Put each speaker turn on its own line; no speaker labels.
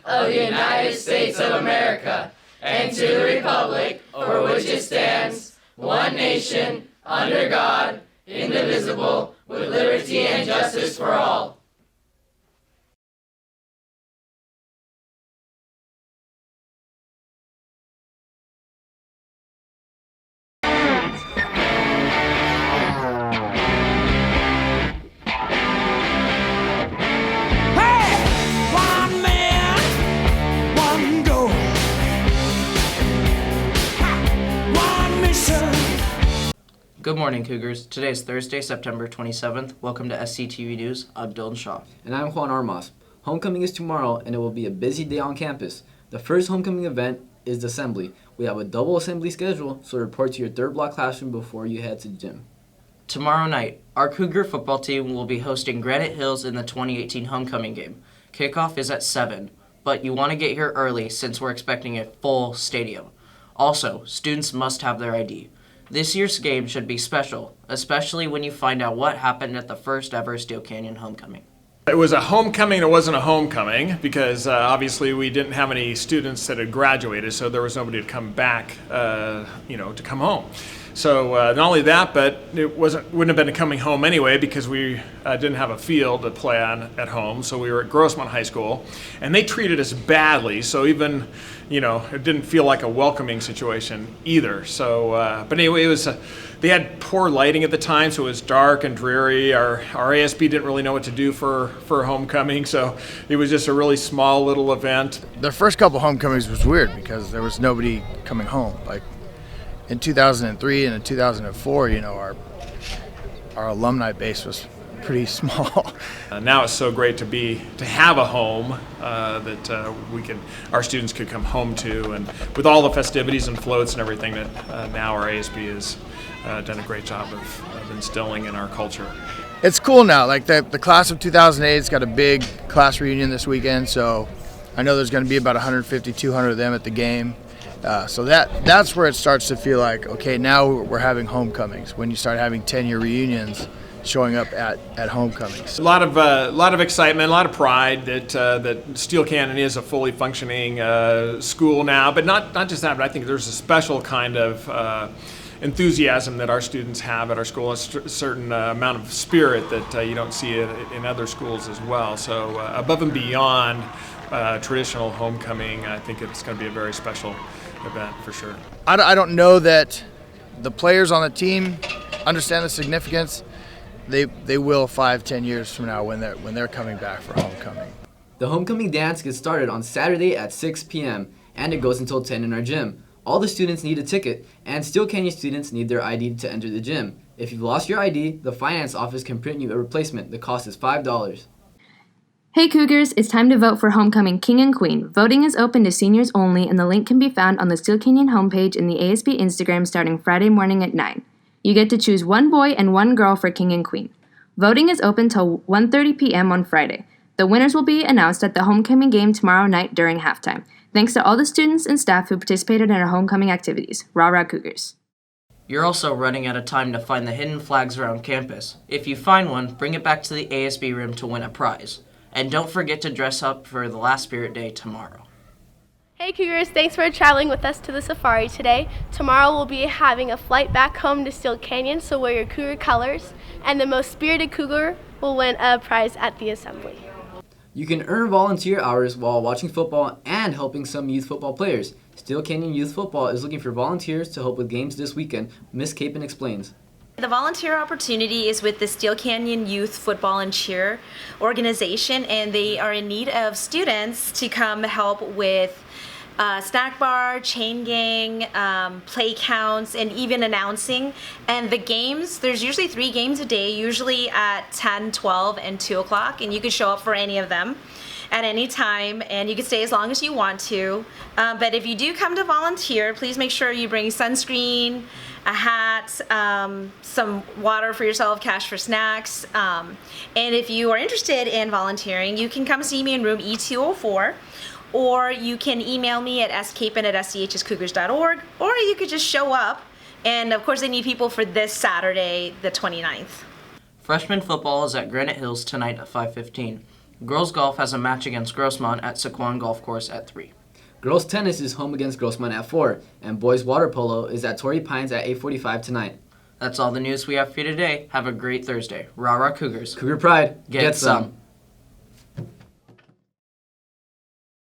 of the United States of America, and to the republic for which it stands, one nation, under God, indivisible, with liberty and justice for all.
Good morning, Cougars. Today is Thursday, September 27th. Welcome to SCTV News. I'm Dylan Shaw.
And I'm Juan Armas. Homecoming is tomorrow, and it will be a busy day on campus. The first homecoming event is the assembly. We have a double assembly schedule, so report to your third block classroom before you head to the gym.
Tomorrow night, our Cougar football team will be hosting Granite Hills in the 2018 homecoming game. Kickoff is at 7, but you want to get here early since we're expecting a full stadium. Also, students must have their ID. This year's game should be special, especially when you find out what happened at the first ever Steel Canyon homecoming.
It was a homecoming. It wasn't a homecoming because obviously we didn't have any students that had graduated, so there was nobody to come back, to come home. So not only that, but it wouldn't have been a coming home anyway because we didn't have a field to play on at home. So we were at Grossmont High School, and they treated us badly. So even, it didn't feel like a welcoming situation either. So, but anyway, it was. They had poor lighting at the time, so it was dark and dreary. Our ASB didn't really know what to do for homecoming, so it was just a really small little event.
The first couple homecomings was weird because there was nobody coming home. Like in 2003 and in 2004, our alumni base was pretty small.
Now it's so great to have a home that our students could come home to, and with all the festivities and floats and everything that now our ASB has done a great job of instilling in our culture.
It's cool now. Like the class of 2008's got a big class reunion this weekend, so I know there's going to be about 150, 200 of them at the game. So that's where it starts to feel like, okay, now we're having homecomings. When you start having 10-year reunions showing up at homecomings.
A lot of excitement, a lot of pride that Steel Canyon is a fully functioning school now. But not just that, but I think there's a special kind of enthusiasm that our students have at our school, a certain amount of spirit that you don't see in other schools as well. So above and beyond traditional homecoming, I think it's going to be a very special event for sure.
I don't know that the players on the team understand the significance. They will 5-10 years from now when they're coming back for homecoming.
The homecoming dance gets started on Saturday at 6 p.m. and it goes until 10 in our gym. All the students need a ticket, and Steel Canyon students need their ID to enter the gym. If you've lost your ID, the finance office can print you a replacement. The cost is $5.
Hey Cougars, it's time to vote for Homecoming King and Queen. Voting is open to seniors only, and the link can be found on the Steel Canyon homepage in the ASB Instagram starting Friday morning at 9. You get to choose one boy and one girl for King and Queen. Voting is open till 1:30 p.m. on Friday. The winners will be announced at the homecoming game tomorrow night during halftime. Thanks to all the students and staff who participated in our homecoming activities. Rah rah Cougars.
You're also running out of time to find the hidden flags around campus. If you find one, bring it back to the ASB room to win a prize. And don't forget to dress up for the last Spirit Day tomorrow.
Hey Cougars, thanks for traveling with us to the safari today. Tomorrow we'll be having a flight back home to Steel Canyon, so wear your Cougar colors, and the most spirited Cougar will win a prize at the assembly.
You can earn volunteer hours while watching football and helping some youth football players. Steel Canyon Youth Football is looking for volunteers to help with games this weekend. Miss Capon explains.
The volunteer opportunity is with the Steel Canyon Youth Football and Cheer organization, and they are in need of students to come help with snack bar, chain gang, play counts, and even announcing. And the games, there's usually 3 games a day, usually at 10, 12, and 2 o'clock, and you can show up for any of them at any time, and you can stay as long as you want to. But if you do come to volunteer, please make sure you bring sunscreen, a hat, some water for yourself, cash for snacks. And if you are interested in volunteering, you can come see me in room E204, or you can email me at scapon@schscougars.org, or you could just show up. And of course, they need people for this Saturday, the 29th.
Freshman football is at Granite Hills tonight at 5:15. Girls golf has a match against Grossmont at Saquon Golf Course at 3.
Girls tennis is home against Grossmont at 4, and boys water polo is at Torrey Pines at 8:45 tonight.
That's all the news we have for you today. Have a great Thursday. Rah rah Cougars.
Cougar Pride,
Get some.